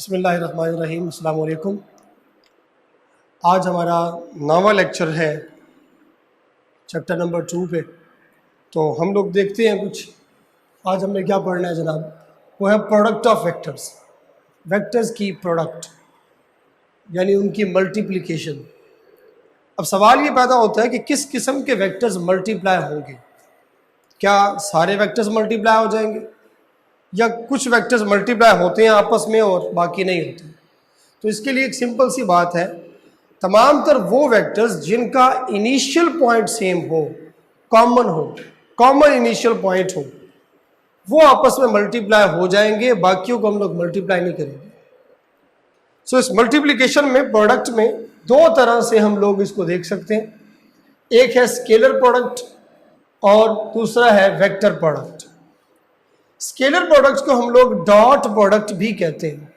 बिस्मिल्लाहिर्रहमानिर्रहीम, अस्सलाम वालेकुम। आज हमारा नवा लेक्चर है चैप्टर नंबर 2 पे। तो हम लोग देखते हैं कुछ आज हमने क्या पढ़ना है जनाब। वो है प्रोडक्ट ऑफ वेक्टर्स, वेक्टर्स की प्रोडक्ट यानी उनकी मल्टीप्लिकेशन। अब सवाल ये पैदा होता है कि किस किस्म के वेक्टर्स मल्टीप्लाई होंगे। क्या सारे वेक्टर्स मल्टीप्लाई हो जाएंगे या कुछ वेक्टर्स मल्टीप्लाई होते हैं आपस में और बाकी नहीं होते। तो इसके लिए एक सिंपल सी बात है, तमाम तर वो वेक्टर्स जिनका इनिशियल पॉइंट सेम हो, कॉमन इनिशियल पॉइंट हो, वो आपस में मल्टीप्लाई हो जाएंगे, बाकियों को हम लोग मल्टीप्लाई नहीं करेंगे। सो इस मल्टीप्लिकेशन में, प्रोडक्ट में दो तरह से हम लोग इसको देख सकते हैं। एक है स्केलर प्रोडक्ट और दूसरा है वेक्टर प्रोडक्ट। स्केलर प्रोडक्ट को हम लोग डॉट प्रोडक्ट भी कहते हैं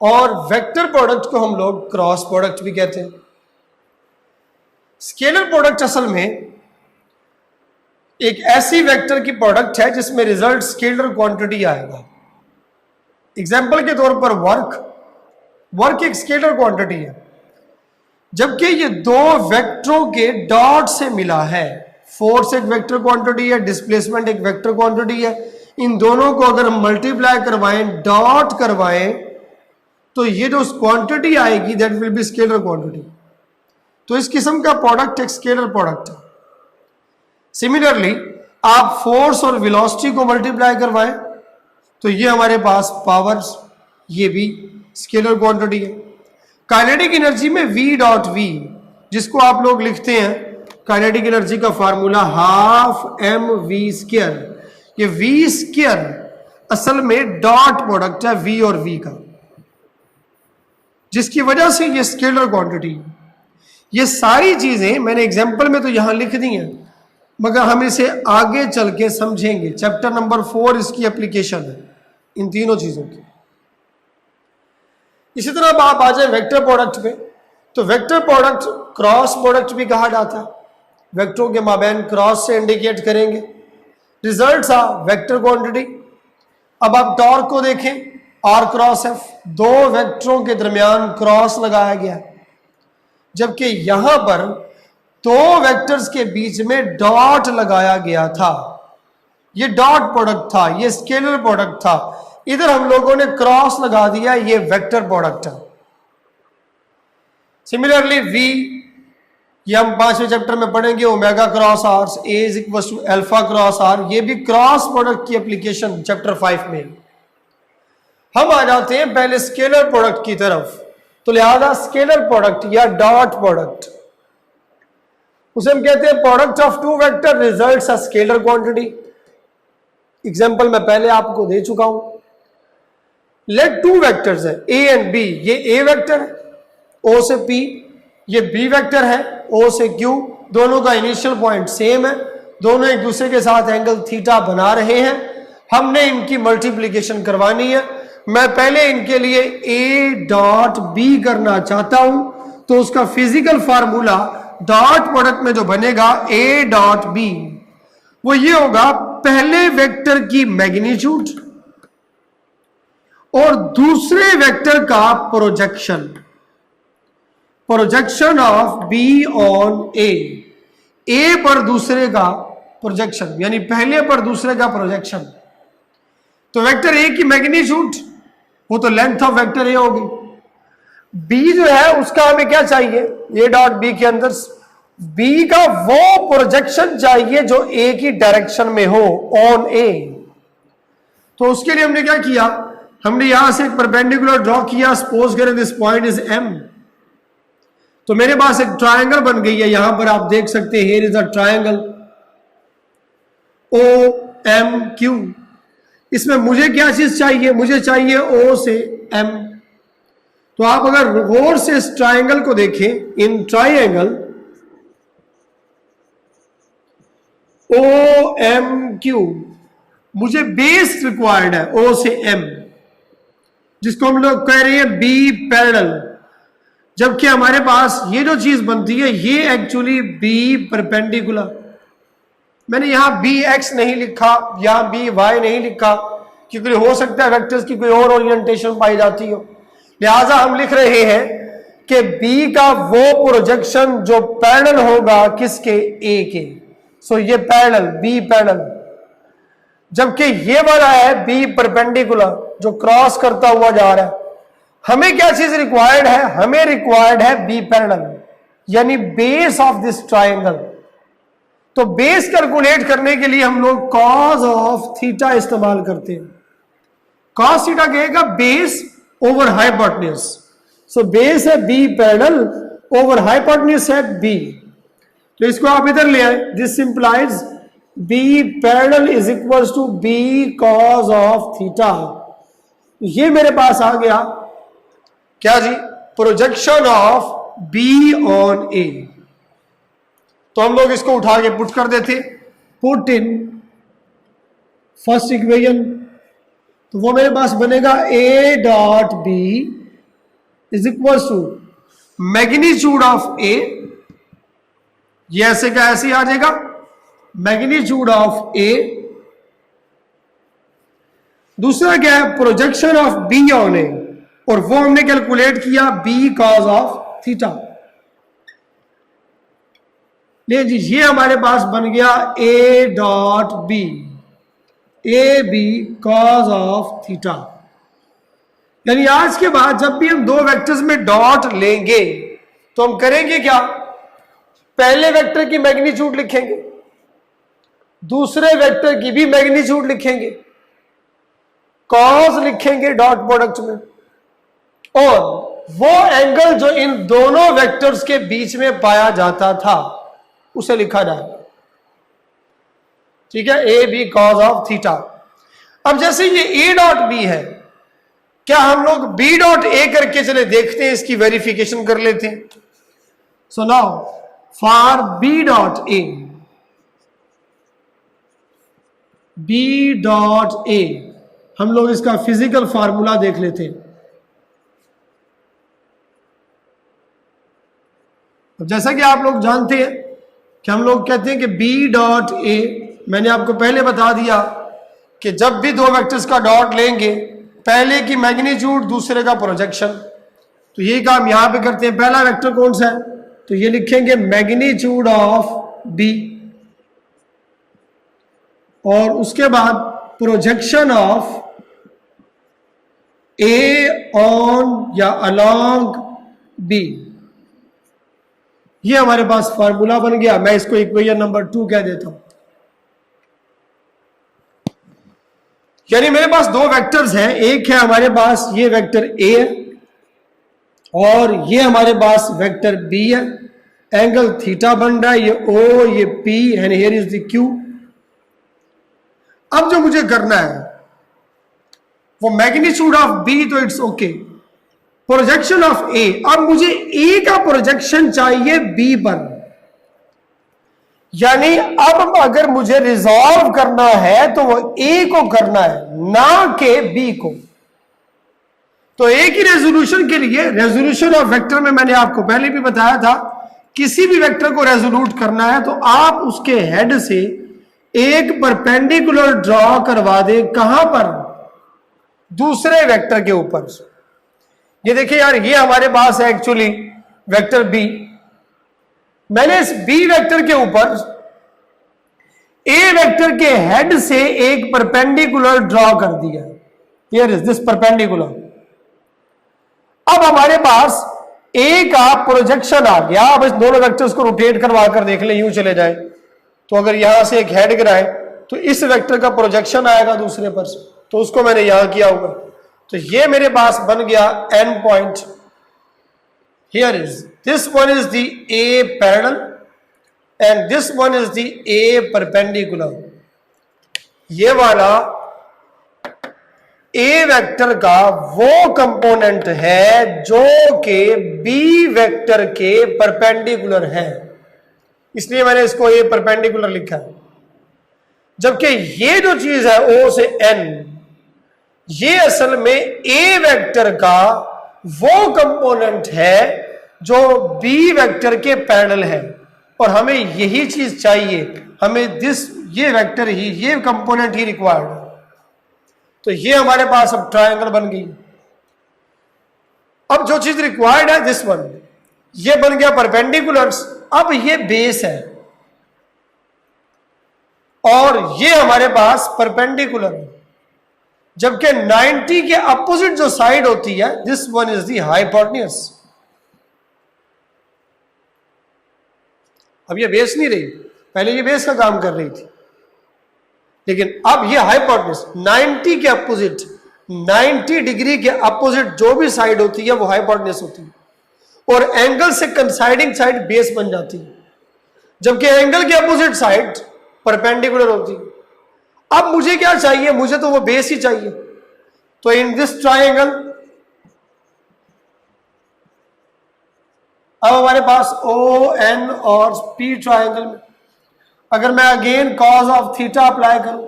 और वेक्टर प्रोडक्ट को हम लोग क्रॉस प्रोडक्ट भी कहते हैं। स्केलर प्रोडक्ट असल में एक ऐसी वेक्टर की प्रोडक्ट है जिसमें रिजल्ट स्केलर क्वांटिटी आएगा। एग्जाम्पल के तौर पर वर्क एक स्केलर क्वांटिटी है, जबकि ये दो वेक्टरों के डॉट से मिला है। फोर्स एक वेक्टर क्वांटिटी है, डिस्प्लेसमेंट एक वेक्टर क्वांटिटी है। इन दोनों को अगर हम मल्टीप्लाई करवाएं, डॉट करवाएं, तो ये जो क्वांटिटी आएगी that will be scalar quantity. तो इस किस्म का प्रोडक्ट एक स्केलर प्रोडक्ट है। सिमिलरली आप फोर्स और वेलोसिटी को मल्टीप्लाई करवाएं तो ये हमारे पास पावर्स, ये भी स्केलर क्वांटिटी है। काइनेटिक एनर्जी में V डॉट V, जिसको आप लोग लिखते हैं काइनेटिक एनर्जी का फार्मूला हाफ mv²। ये v² असल में डॉट प्रोडक्ट है V और V का, जिसकी वजह से ये स्केलर क्वांटिटी। ये सारी चीजें मैंने एग्जांपल में तो यहां लिख दी हैं, मगर हम इसे आगे चल के समझेंगे। चैप्टर नंबर 4 इसकी एप्लीकेशन है इन तीनों चीजों की। इसी तरह आप आ जाए वेक्टर प्रोडक्ट पे, तो वेक्टर प्रोडक्ट क्रॉस प्रोडक्ट भी कहा जाता है। वेक्टरों के माबैन क्रॉस से इंडिकेट करेंगे। Results are vector quantity. अब आप टॉर्क को देखें, R क्रॉस F, दो वेक्टरों के दरमियान क्रॉस लगाया गया, जबकि यहां पर दो वेक्टर्स के बीच में डॉट लगाया गया था। ये डॉट प्रोडक्ट था, ये स्केलर प्रोडक्ट था। इधर हम लोगों ने क्रॉस लगा दिया, ये वेक्टर प्रोडक्ट है। सिमिलरली V, ये हम 5वें चैप्टर में पढ़ेंगे, omega cross R, A is equal to alpha cross R। ये भी क्रॉस प्रोडक्ट की एप्लीकेशन चैप्टर 5 में। हम आ जाते हैं पहले स्केलर प्रोडक्ट की तरफ। तो लिहाजा स्केलर प्रोडक्ट या डॉट प्रोडक्ट, उसे हम कहते हैं product of two vector results a scalar quantity. Example मैं पहले आपको दे चुका हूं। लेट टू वेक्टर्स है A एंड B। ये A वेक्टर है O से P, ये B वेक्टर है O से Q। दोनों का इनिशियल पॉइंट सेम है, दोनों एक दूसरे के साथ एंगल थीटा बना रहे हैं। हमने इनकी मल्टीप्लिकेशन करवानी है। मैं पहले इनके लिए A डॉट B करना चाहता हूं, तो उसका फिजिकल फार्मूला डॉट प्रोडक्ट में जो बनेगा A डॉट B, वो ये होगा पहले वेक्टर की मैग्नीट्यूड और दूसरे वेक्टर का projection of B on A पर दूसरे का प्रोजेक्शन, यानी पहले पर दूसरे का प्रोजेक्शन। तो वेक्टर A की मैग्नीट्यूड वो तो लेंथ ऑफ वेक्टर A होगी। B जो है उसका हमें क्या चाहिए, A डॉट B के अंदर B का वो प्रोजेक्शन चाहिए जो A की डायरेक्शन में हो, ऑन A। तो उसके लिए हमने क्या किया, हमने यहां से एक परपेंडिकुलर ड्रॉ किया। सपोज करें दिस पॉइंट इज M, तो मेरे पास एक ट्रायंगल बन गई है। यहां पर आप देख सकते हैं, here is a triangle OMQ। इसमें मुझे क्या चीज चाहिए, मुझे चाहिए O से M। तो आप अगर गौर से इस ट्रायंगल को देखें, इन ट्रायंगल OMQ मुझे बेस रिक्वायर्ड है O से M, जिसको हम लोग कह रहे हैं B पैरेलल। जबकि हमारे पास ये जो चीज बनती है ये एक्चुअली B परपेंडिकुलर। मैंने यहां BX नहीं लिखा, यहां BY नहीं लिखा, क्योंकि हो सकता है वेक्टर्स की कोई और ओरिएंटेशन पाई जाती हो। लिहाजा हम लिख रहे हैं कि बी का वो प्रोजेक्शन जो पैरेलल होगा किसके, ए के। सो ये पैरेलल, बी पैरेलल, जबकि ये वाला है बी परपेंडिकुलर जो क्रॉस करता हुआ जा रहा है। हमें क्या चीज रिक्वायर्ड है, हमें रिक्वायर्ड है बी पैरेलल, यानी बेस ऑफ दिस ट्रायंगल। तो बेस कैलकुलेट करने के लिए हम लोग कॉस ऑफ थीटा इस्तेमाल करते हैं। कॉस थीटा कहेगा base over hypotenuse. So base है बी पैरेलल, ओवर हाइपोटेन्यूज है बी। तो इसको आप इधर ले आए, this implies B parallel is equal to B cos of theta. ये मेरे पास आ गया क्या जी, projection of B on A. तो हम लोग इसको उठा के पुट कर देते, पुट इन फर्स्ट इक्वेशन। तो वो मेरे पास बनेगा A dot B is equal to magnitude of A, ये ऐसे का ऐसे आ जाएगा, मैग्नीट्यूड ऑफ ए। दूसरा क्या है, प्रोजेक्शन ऑफ बी ऑन ए, और वो हमने कैलकुलेट किया बी कॉस ऑफ थीटा। ले जी, ये हमारे पास बन गया A dot B, A B cos of theta. यानी आज के बाद जब भी हम दो वेक्टर्स में डॉट लेंगे तो हम करेंगे क्या, पहले वेक्टर की मैग्नीट्यूड लिखेंगे, दूसरे वेक्टर की भी मैग्नीट्यूड लिखेंगे, कॉस लिखेंगे डॉट प्रोडक्ट में, और वो एंगल जो इन दोनों वेक्टर्स के बीच में पाया जाता था उसे लिखा जाएगा। ठीक है, A B cos of theta. अब जैसे ये ए डॉट बी है, क्या हम लोग बी डॉट ए करके चले देखते हैं, इसकी वेरिफिकेशन कर लेते हैं। So now for B dot A, B dot A हम लोग इसका फिजिकल फार्मूला देख लेते हैं। अब जैसा कि आप लोग जानते हैं कि हम लोग कहते हैं कि बी डॉट ए, मैंने आपको पहले बता दिया कि जब भी दो वेक्टर्स का डॉट लेंगे, पहले की मैग्नीट्यूड दूसरे का प्रोजेक्शन। तो यही काम यहां पे करते हैं। पहला वेक्टर कौन सा है, तो ये लिखेंगे मैग्नीट्यूड ऑफ बी, और उसके बाद प्रोजेक्शन ऑफ ए ऑन या अलोंग बी। ये हमारे पास फार्मूला बन गया। मैं इसको इक्वेशन नंबर 2 कह देता हूं। यानी मेरे पास दो वेक्टर्स हैं, एक है हमारे पास ये वेक्टर ए है, और ये हमारे पास वेक्टर बी है। एंगल थीटा बन रहा है, ये ओ, ये P, and here is the Q. अब जो मुझे करना है वो मैग्नीट्यूड ऑफ बी, तो इट्स ओके, प्रोजेक्शन ऑफ ए। अब मुझे ए का प्रोजेक्शन चाहिए बी पर, यानी अब अगर मुझे रिजॉल्व करना है तो वो ए को करना है, ना के बी को। तो ए की रेजोल्यूशन के लिए, रेजोल्यूशन ऑफ वेक्टर में मैंने आपको पहले भी बताया था, किसी भी वेक्टर को रेजोल्यूट करना है तो आप उसके हेड से एक परपेंडिकुलर ड्रॉ करवा दे। कहां पर, दूसरे वेक्टर के ऊपर। ये देखिए यार, ये हमारे पास है एक्चुअली वेक्टर बी। मैंने इस बी वेक्टर के ऊपर ए वेक्टर के हेड से एक परपेंडिकुलर ड्रॉ कर दिया। Here is this perpendicular. अब हमारे पास ए का प्रोजेक्शन आ गया। अब इस दोनों वेक्टर्स को रोटेट करवा कर देख ले, यूं चले जाए तो अगर यहां से एक हेड गिराए तो इस वेक्टर का प्रोजेक्शन आएगा दूसरे पर, तो उसको मैंने यहां किया होगा। तो ये मेरे पास बन गया and point. Here is this one is the A parallel and this one is the A perpendicular. ये वाला ए वेक्टर का वो कंपोनेंट है जो कि बी वेक्टर के परपेंडिकुलर है, इसलिए मैंने इसको ए परपेंडिकुलर लिखा है। जबकि ये जो चीज है ओ से एन, ये असल में ए वेक्टर का वो कंपोनेंट है जो बी वेक्टर के पैरेलल है, और हमें यही चीज चाहिए। हमें ये वेक्टर ही, ये कंपोनेंट ही रिक्वायर्ड है। तो ये हमारे पास अब ट्रायंगल बन गई। अब जो चीज रिक्वायर्ड है दिस वन, ये बन गया परपेंडिकुलर्स। अब ये बेस है और ये हमारे पास परपेंडिकुलर है, जबकि 90 के अपोजिट जो साइड होती है this one is the hypotenuse. अब ये बेस नहीं रही, पहले ये बेस का काम कर रही थी, लेकिन अब ये हाइपोटेन्यूज 90 के अपोजिट, 90 डिग्री के अपोजिट जो भी साइड होती है वो हाइपोटेन्यूज होती है, और एंगल से कंसाइडिंग साइड बेस बन जाती है, जबकि एंगल के अपोजिट साइड परपेंडिकुलर होती है। अब मुझे क्या चाहिए, मुझे तो वो बेस ही चाहिए। तो इन दिस ट्रायंगल अब हमारे पास ओ एन और पी ट्रायंगल में अगर मैं again cos of theta apply करूं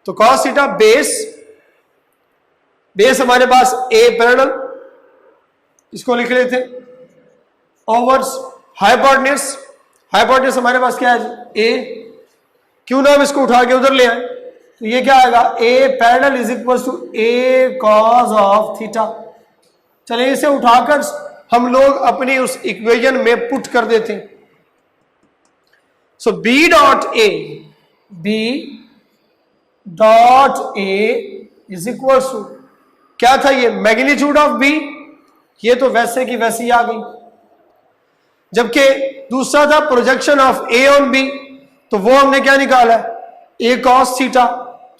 तो कॉस थीटा बेस, बेस हमारे पास ए पैरेलल, इसको लिख लेते ओवर्स हाइपोटेन्यूज, हाइपोटेन्यूज हमारे पास क्या है ए, क्यों ना हम इसको उठा के उधर ले आए, तो ये क्या आएगा A parallel is equal to A cos of theta. चलिए इसे उठाकर हम लोग अपनी उस इक्वेशन में पुट कर देते हैं। So B dot A, B dot A is equal to क्या था ये मैग्नीट्यूड ऑफ बी, ये तो वैसे की वैसी आ गई, जबकि दूसरा था projection of A on B, तो वो हमने क्या निकाला ए कॉस थीटा,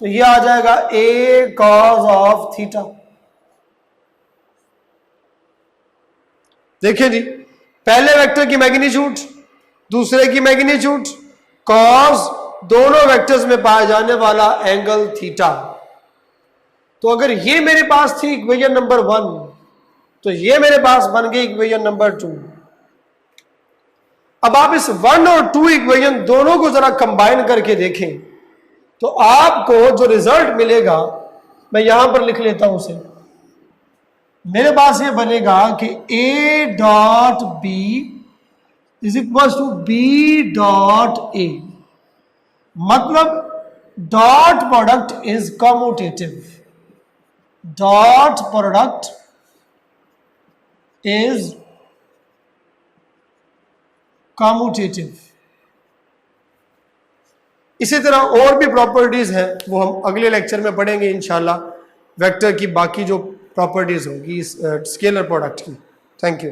तो ये आ जाएगा ए कॉस ऑफ थीटा। देखिए जी, पहले वेक्टर की मैग्नीट्यूड, दूसरे की मैग्नीट्यूड, कॉस, दोनों वेक्टर्स में पाया जाने वाला एंगल थीटा। तो अगर ये मेरे पास थी इक्वेशन नंबर 1, तो ये मेरे पास बन गई इक्वेशन नंबर 2। अब आप इस 1 और 2 इक्वेशन दोनों को जरा कंबाइन करके देखें तो आपको जो रिजल्ट मिलेगा, मैं यहां पर लिख लेता हूं उसे, मेरे पास ये बनेगा कि A dot B is equal to B dot A, मतलब dot product is commutative, dot product is commutative. इसी तरह और भी प्रॉपर्टीज हैं, वो हम अगले लेक्चर में पढ़ेंगे इंशाल्लाह, वेक्टर की बाकी जो प्रॉपर्टीज होगी इस स्केलर प्रोडक्ट की। Thank you.